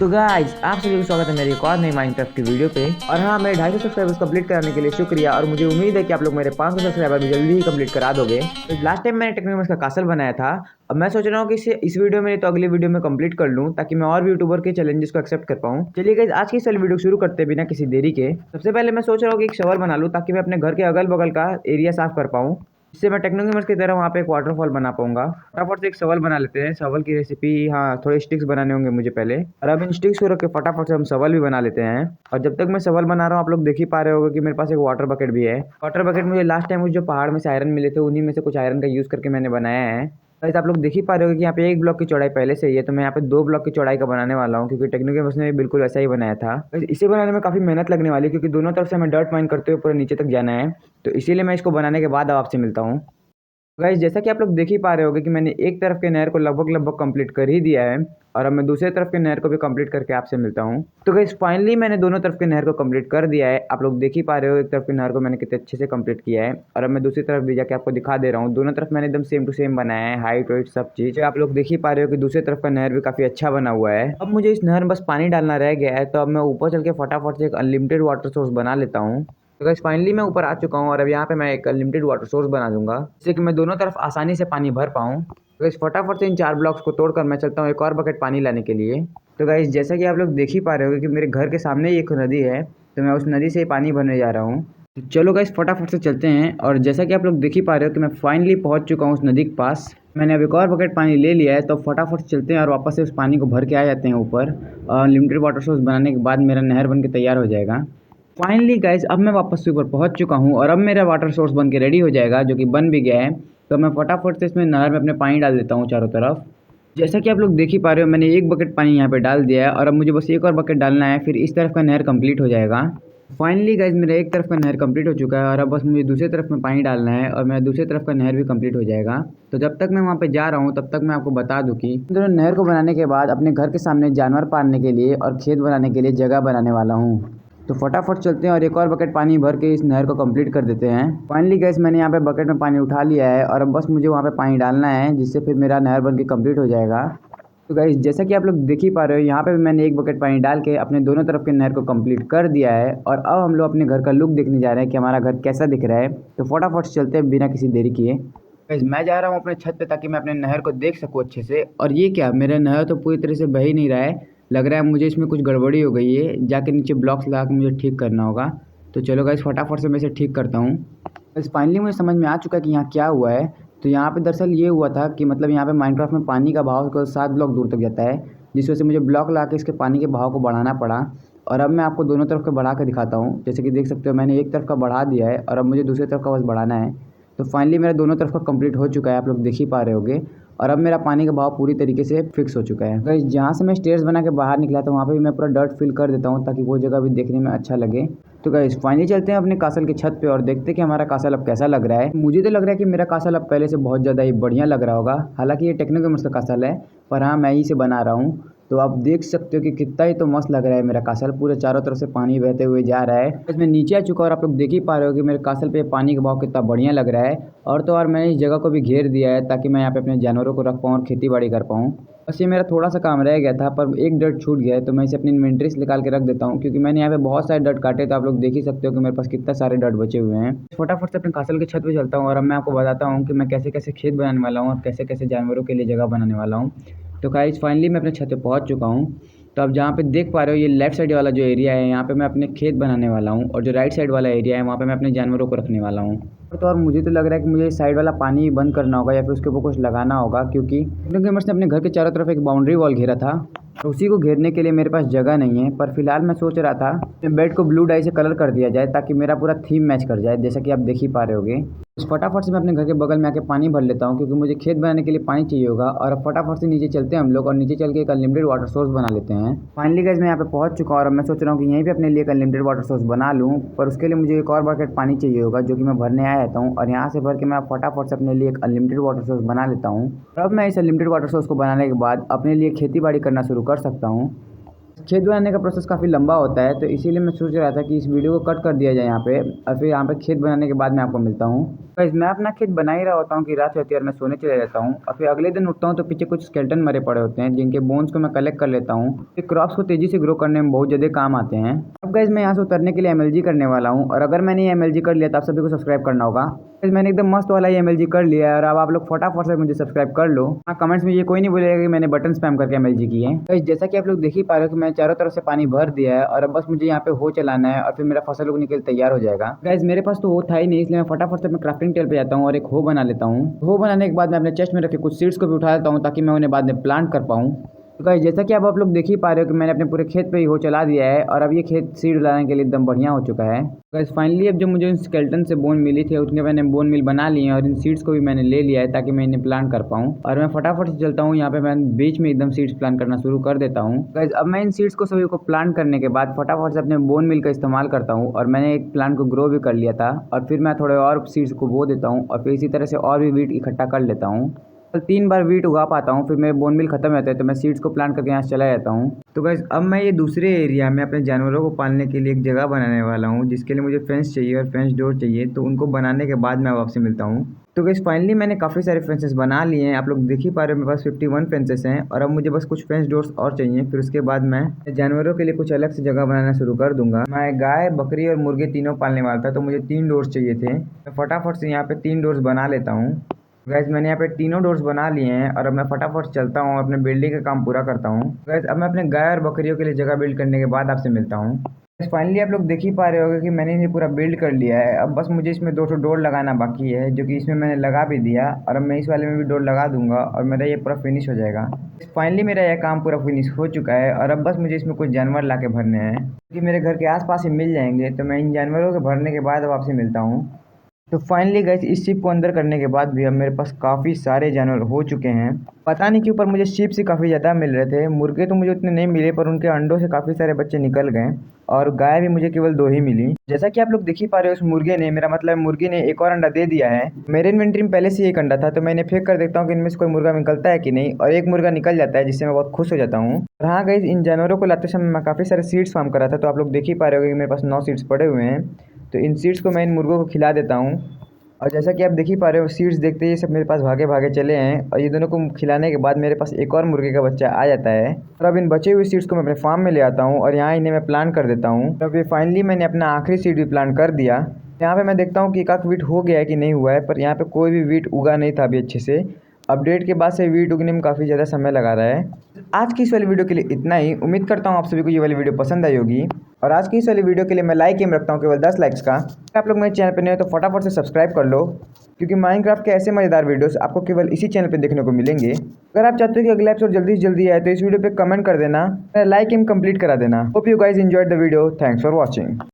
तो गाइस आप सभी को स्वागत है मेरी एक और नई माइनक्राफ्ट की वीडियो पे। और हाँ, मेरे 250 सब्सक्राइबर्स कंप्लीट कराने के लिए शुक्रिया। और मुझे उम्मीद है कि आप लोग मेरे 500 सब्सक्राइबर भी जल्दी ही कंप्लीट करा दोगे। तो लास्ट टाइम मैंने टेक्नोमेंट्स का कासल बनाया था। अब मैं सोच रहा हूँ कि इस वीडियो में तो अगली वीडियो में कंप्लीट कर लूँ, ताकि मैं और भी यूट्यूबर के चैलेंजेस को एक्सेप्ट कर पाऊँ। चलिए गाइस, आज की इस वीडियो शुरू करते बिना किसी देरी के। सबसे पहले मैं सोच रहा हूँ कि एक शवर बना लूँ, ताकि मैं अपने घर के अगल बगल का एरिया साफ कर पाऊँ। इससे मैं टेक्नोगेमर्स की तरह वहाँ पे एक वाटरफॉल बना पाऊंगा। फटाफट से एक सवाल बना लेते हैं। सवाल की रेसिपी, हाँ, थोड़े स्टिक्स बनाने होंगे मुझे पहले। और अब इन स्टिक्स को रख के फटाफट से हम सवाल भी बना लेते हैं। और जब तक मैं सवाल बना रहा हूँ, आप लोग देख ही पा रहे होगे कि मेरे पास एक वाटर बकेट भी है। वाटर बकेट मुझे लास्ट टाइम जो पहाड़ में से आयरन मिले थे, उन्हीं में से कुछ आयरन का यूज़ करके मैंने बनाया है। गाइस आप लोग देख ही पा रहे हो कि यहाँ पे एक ब्लॉक की चौड़ाई पहले से ही है, तो मैं यहाँ पे 2 ब्लॉक की चौड़ाई का बनाने वाला हूँ, क्योंकि टेक्नोगेमर्स ने भी बिल्कुल वैसा ही बनाया था। गाइस इसे बनाने में काफ़ी मेहनत लगने वाली है, क्योंकि दोनों तरफ से हमें डर्ट माइन करते हुए पूरे नीचे तक जाना है। तो इसीलिए मैं इसको बनाने के बाद अब आपसे मिलता हूँ। गाइस जैसा कि आप लोग देख ही पा रहे होगे कि मैंने एक तरफ के नहर को लगभग लगभग कंप्लीट कर ही दिया है। और अब मैं दूसरे तरफ के नहर को भी कंप्लीट करके आपसे मिलता हूँ। तो गाइस फाइनली मैंने दोनों तरफ के नहर को कंप्लीट कर दिया है। आप लोग देख ही पा रहे हो एक तरफ के नहर को मैंने कितने अच्छे से कंप्लीट किया है। और अब मैं दूसरी तरफ भी जाके आपको दिखा दे रहा हूँ। दोनों तरफ मैंने एकदम सेम टू सेम बनाया है, हाइट वाइट सब चीज़। आप लोग देख ही पा रहे हो कि दूसरी तरफ का नहर भी काफ़ी अच्छा बना हुआ है। अब मुझे इस नहर में बस पानी डालना रह गया है, तो अब मैं ऊपर चल के फटाफट से एक अनलिमिटेड वाटर सोर्स बना लेता हूँ। तो गाइस फाइनली मैं ऊपर आ चुका हूँ, और अब यहाँ पे मैं एक लिमिटेड वाटर सोर्स बना दूंगा, जिससे कि मैं दोनों तरफ आसानी से पानी भर पाऊँ। तो गाइस फटाफट से इन 4 ब्लॉक्स को तोड़कर मैं चलता हूँ एक और बकेट पानी लाने के लिए। तो गाइस जैसा कि आप लोग देख ही पा रहे हो कि मेरे घर के सामने ही एक नदी है, तो मैं उस नदी से ही पानी भरने जा रहा हूँ। तो चलो गाइस फटाफट से चलते हैं। और जैसा कि आप लोग देख ही पा रहे हो कि मैं फाइनली पहुँच चुका हूँ उस नदी के पास। मैंने अब एक और बकेट पानी ले लिया है, तो फटाफट से चलते हैं और वापस से उस पानी को भर के आ जाते हैं ऊपर। और लिमिटेड वाटर सोर्स बनाने के बाद मेरा नहर बन के तैयार हो जाएगा। फाइनली गाइस अब मैं वापस से ऊपर पहुंच चुका हूं, और अब मेरा वाटर सोर्स बन के रेडी हो जाएगा, जो कि बन भी गया है। तो मैं फटाफट से इसमें नहर में अपने पानी डाल देता हूं चारों तरफ। जैसा कि आप लोग देख ही पा रहे हो, मैंने एक बकेट पानी यहाँ पे डाल दिया है, और अब मुझे बस एक और बकेट डालना है, फिर इस तरफ का नहर कंप्लीट हो जाएगा। फाइनली गाइस मेरा एक तरफ का नहर कंप्लीट हो चुका है, और अब बस मुझे दूसरी तरफ में पानी डालना है, और मेरा दूसरी तरफ का नहर भी कंप्लीट हो जाएगा। तो जब तक मैं वहाँ पे जा रहा हूँ, तब तक मैं आपको बता दूँ कि दोनों नहर को बनाने के बाद अपने घर के सामने जानवर पालने के लिए और खेत बनाने के लिए जगह बनाने वाला हूँ। तो फटाफट चलते हैं और एक और बकेट पानी भर के इस नहर को कंप्लीट कर देते हैं। फाइनली गैस मैंने यहाँ पे बकेट में पानी उठा लिया है, और अब बस मुझे वहाँ पे पानी डालना है, जिससे फिर मेरा नहर बन के कंप्लीट हो जाएगा। तो गाइस जैसा कि आप लोग देख ही पा रहे हो, यहाँ पे भी मैंने एक बकेट पानी डाल के अपने दोनों तरफ के नहर को कंप्लीट कर दिया है। और अब हम लोग अपने घर का लुक देखने जा रहे हैं कि हमारा घर कैसा दिख रहा है। तो फटाफट से चलते हैं बिना किसी देरी किए। गाइस मैं जा रहा हूँ अपने छत पे, ताकि मैं अपने नहर को देख सकूँ अच्छे से। और ये क्या, मेरा नहर तो पूरी तरह से बह ही नहीं रहा है। लग रहा है मुझे इसमें कुछ गड़बड़ी हो गई है, जाके नीचे ब्लॉक्स लगा के मुझे ठीक करना होगा। तो चलो गाइस फटाफट से मैं इसे ठीक करता हूँ। गाइस फाइनली मुझे समझ में आ चुका है कि यहाँ क्या हुआ है। तो यहाँ पे दरअसल ये हुआ था कि मतलब यहाँ पे माइनक्राफ्ट में पानी का बहाव को 7 ब्लॉक दूर तक जाता है, जिस वजह से मुझे ब्लॉक ला के इसके पानी के बहाव को बढ़ाना पड़ा। और अब मैं आपको दोनों तरफ का बढ़ा के दिखाता हूँ। जैसे कि देख सकते हो, मैंने एक तरफ का बढ़ा दिया है, और अब मुझे दूसरी तरफ का बस बढ़ाना है। तो फाइनली मेरा दोनों तरफ का कंप्लीट हो चुका है, आप लोग देख ही पा रहे होगे। और अब मेरा पानी का बहाव पूरी तरीके से फिक्स हो चुका है। गाइस जहाँ से मैं स्टेयर्स बना के बाहर निकला था, वहाँ पे भी मैं पूरा डर्ट फिल कर देता हूँ, ताकि वो जगह भी देखने में अच्छा लगे। तो गाइस फाइनली चलते हैं अपने कासल की छत पे और देखते हैं कि हमारा कासल अब कैसा लग रहा है। मुझे तो लग रहा है कि मेरा कासल अब पहले से बहुत ज़्यादा ही बढ़िया लग रहा होगा। हालांकि ये टेक्नोगेमर्स का कासल है, पर हाँ मैं ही से बना रहा हूँ। तो आप देख सकते हो कि कितना ही तो मस्त लग रहा है मेरा कासल। पूरे चारों तरफ से पानी बहते हुए जा रहा है। इसमें नीचे आ चुका, और आप लोग देख ही पा रहे हो कि मेरे कासल पे पानी का बहाव कितना बढ़िया लग रहा है। और तो और मैंने इस जगह को भी घेर दिया है, ताकि मैं यहाँ पे अपने जानवरों को रख पाऊँ और खेती बाड़ी कर पाऊँ। बस ये मेरा थोड़ा सा काम रह गया था, पर एक डर्ट छूट गया है, तो मैं इसे अपनी इन्वेंट्री से निकाल के रख देता हूँ, क्योंकि मैंने यहाँ पे बहुत सारे डर्ट काटे। तो आप लोग देख ही सकते हो कि मेरे पास कितने सारे डर्ट बचे हुए हैं। फटाफट से अपने कासल की छत पे चलता हूँ, और अब मैं आपको बताता हूँ कि मैं कैसे कैसे खेत बनाने वाला हूँ और कैसे कैसे जानवरों के लिए जगह बनाने वाला हूँ। तो गाइस फाइनली मैं अपने छत पे पहुँच चुका हूँ। तो अब जहाँ पे देख पा रहे हो, ये लेफ्ट साइड वाला जो एरिया है, यहाँ पे मैं अपने खेत बनाने वाला हूँ, और जो राइट साइड वाला एरिया है, वहाँ पे मैं अपने जानवरों को रखने वाला हूँ। तो और मुझे तो लग रहा है कि मुझे इस साइड वाला पानी बंद करना होगा, या फिर उसके ऊपर कुछ लगाना होगा, क्योंकि गेमर्स ने अपने घर के चारों तरफ एक बाउंड्री वॉल घेरा था। तो उसी को घेरने के लिए मेरे पास जगह नहीं है। पर फिलहाल मैं सोच रहा था कि बेड को ब्लू डाई से कलर कर दिया जाए, ताकि मेरा पूरा थीम मैच कर जाए, जैसा कि आप देख ही पा रहे होगे। इस फटाफट से मैं अपने घर के बगल में आके पानी भर लेता हूँ, क्योंकि मुझे खेत बनाने के लिए पानी चाहिए होगा। और अब फटाफट से नीचे चलते हैं हम लोग, और नीचे चल के एक अनलिमिटेड वाटर सोर्स बना लेते हैं। फाइनली गाइस मैं यहाँ पे पहुँच चुका हूँ, और मैं सोच रहा हूँ कि यहीं पे अपने लिए एक अनलिमिटेड वाटर सोर्स बना लूँ। पर उसके लिए मुझे एक और बकेट पानी चाहिए होगा, जो कि मैं भरने आया रहता हूँ। और यहाँ से भर के मैं फटाफट से अपने लिए एक अनलिमिटेड वाटर सोर्स बना लेता हूँ। अब मैं इस अनलिमिटेड वाटर सोर्स को बनाने के बाद अपने लिए खेती बाड़ी करना शुरू कर सकता हूँ। खेत बनाने का प्रोसेस काफ़ी लंबा होता है, तो इसीलिए मैं सोच रहा था कि इस वीडियो को कट कर दिया जाए यहाँ पे, और फिर यहाँ पे खेत बनाने के बाद मैं आपको मिलता हूँ। गाइस मैं अपना खेत बना ही रहा होता हूँ कि रात होती है और मैं सोने चले जाता हूँ और फिर अगले दिन उठता हूँ तो पीछे कुछ स्केल्टन मरे पड़े होते हैं जिनके बोन्स को मैं कलेक्ट कर लेता हूँ। फिर क्रॉप्स को तेजी से ग्रो करने में बहुत ज़्यादा काम आते हैं। अब गाइस मैं यहाँ से उतरने के लिए एमएलजी करने वाला हूँ और अगर मैंने ये एमएलजी कर लिया तो आप सभी को सब्सक्राइब करना होगा। गाइस मैंने एकदम मस्त वाला ये एमएलजी कर लिया है और अब आप लोग फटाफट से मुझे सब्सक्राइब कर लो। हाँ कमेंट्स में ये कोई नहीं बोलेगा कि मैंने बटन स्पैम करके एमएलजी की है। गाइस जैसा कि आप लोग देख ही पा रहे हो कि मैं चारों तरफ से पानी भर दिया है और अब बस मुझे यहाँ पे हो चलाना है और फिर मेरा फसल उगने के लिए तैयार हो जाएगा। गाइस मेरे पास तो वो था ही नहीं, इसलिए मैं फटाफट से अपने क्राफ्टिंग टेबल पे जाता हूँ और एक हो बना लेता हूँ। हो बनाने के बाद मैं अपने चेस्ट में रखे कुछ सीड्स को भी उठा लेता हूँ ताकि मैं उन्हें बाद में प्लांट कर पाऊँ। तो गाइस जैसा कि अब आप लोग देख ही पा रहे हो कि मैंने अपने पूरे खेत पे ही हो चला दिया है और अब ये खेत सीड लाने के लिए एकदम बढ़िया हो चुका है। गाइस फाइनली अब जो मुझे इन स्केल्टन से बोन मिली थी उसके मैंने बोन मिल बना ली है और इन सीड्स को भी मैंने ले लिया है ताकि मैं इन्हें प्लांट कर पाऊँ। और मैं फटाफट से चलता हूँ, यहाँ पे मैं बीच में एकदम सीड्स प्लांट करना शुरू कर देता हूँ। गाइस अब मैं इन सीड्स को सभी को प्लांट करने के बाद फटाफट से अपने बोन मिल का इस्तेमाल करता हूँ और मैंने एक प्लांट को ग्रो भी कर लिया था और फिर मैं थोड़े और सीड्स को बो देता हूँ और फिर इसी तरह से और भी वीट इकट्ठा कर लेता हूँ। 3 बार वीट उगा पाता हूँ, फिर मेरे बोन मिल खत्म हो जाता है तो मैं सीड्स को प्लांट करके यहाँ से चला जाता हूँ। तो गाइस अब मैं ये दूसरे एरिया में अपने जानवरों को पालने के लिए एक जगह बनाने वाला हूँ जिसके लिए मुझे फेंस चाहिए और फेंस डोर चाहिए। तो उनको बनाने के बाद मैं आपसे मिलता हूँ। तो गाइस फाइनली मैंने काफ़ी सारे फेंसेस बना लिए हैं, आप लोग देख ही पा रहे हो मेरे पास 51 फेंसेस हैं और अब मुझे बस कुछ फेंस डोर्स और चाहिए। फिर उसके बाद मैं जानवरों के लिए कुछ अलग से जगह बनाना शुरू कर दूंगा। मैं गाय बकरी और मुर्गे तीनों पालने वाला था तो मुझे 3 डोर्स चाहिए थे। मैं फटाफट से यहाँ पे 3 डोर्स बना लेता हूँ। गैस मैंने यहाँ पे तीनों डोर्स बना लिए हैं और अब मैं फटाफट चलता हूँ अपने बिल्डिंग का काम पूरा करता हूँ। गैस अब मैं अपने गाय और बकरियों के लिए जगह बिल्ड करने के बाद आपसे मिलता हूँ। गैस फाइनली आप लोग देख ही पा रहे होगे कि मैंने इसे पूरा बिल्ड कर लिया है। अब बस मुझे इसमें 2 डोर लगाना बाकी है जो कि इसमें मैंने लगा भी दिया और अब मैं इस वाले में भी डोर लगा दूंगा और मेरा ये पूरा फिनिश हो जाएगा। फाइनली मेरा यह काम पूरा फिनिश हो चुका है और अब बस मुझे इसमें कुछ जानवर ला के भरने हैं क्योंकि मेरे घर के आसपास ही मिल जाएंगे। तो मैं इन जानवरों के भरने के बाद अब आपसे मिलता हूँ। तो फाइनली गाइस इस शिप को अंदर करने के बाद भी अब मेरे पास काफ़ी सारे जानवर हो चुके हैं। पता नहीं क्यों पर मुझे शिप से काफ़ी ज़्यादा मिल रहे थे। मुर्गे तो मुझे उतने नहीं मिले पर उनके अंडों से काफ़ी सारे बच्चे निकल गए और गाय भी मुझे केवल 2 ही मिली। जैसा कि आप लोग देख ही पा रहे हो उस मुर्गे ने, मेरा मतलब मुर्गी ने एक और अंडा दे दिया है। मेरे इन्वेंट्री में पहले से एक अंडा था तो मैं इन्हें फेंक कर देखता हूँ कि इनमें से कोई मुर्गा निकलता है कि नहीं और एक मुर्गा निकल जाता है जिससे मैं बहुत खुश हो जाता हूँ। और हाँ गाइस इन जानवरों को लाते समय मैं काफ़ी सारे सीड्स फार्म कर रहा था तो आप लोग देख ही पा रहे हो कि मेरे पास 9 सीड्स पड़े हुए हैं। तो इन सीड्स को मैं इन मुर्गों को खिला देता हूँ और जैसा कि आप देख ही पा रहे हो सीड्स देखते ही ये सब मेरे पास भागे भागे चले हैं और ये दोनों को खिलाने के बाद मेरे पास एक और मुर्गे का बच्चा आ जाता है। और अब इन बचे हुए सीड्स को मैं अपने फार्म में ले आता हूँ और यहाँ इन्हें मैं प्लांट कर देता हूँ। तो अभी फाइनली मैंने अपना आखिरी सीड भी प्लांट कर दिया। यहाँ पे मैं देखता हूँ कि एकाक वीट हो गया है कि नहीं हुआ है, पर यहाँ पे कोई भी वीट उगा नहीं था अभी अच्छे से। अपडेट के बाद से वीट उगने में काफ़ी ज़्यादा समय लगा रहा है। आज की इस वाली वीडियो के लिए इतना ही। उम्मीद करता हूँ आप सभी को ये वाली वीडियो पसंद आई होगी और आज की इस वाली वीडियो के लिए मैं लाइक एम रखता हूँ केवल 10 लाइक्स का। अगर आप लोग मेरे चैनल पर नए हो तो फटाफट से सब्सक्राइब कर लो क्योंकि माइनक्राफ्ट के ऐसे मज़ेदार वीडियोस आपको केवल इसी चैनल पे देखने को मिलेंगे। अगर आप चाहते हो कि अगला एपिसोड जल्दी से जल्दी आए तो इस वीडियो पे कमेंट कर देना, लाइक एम कंप्लीट करा देना। Hope you guys enjoyed the video. Thanks for watching.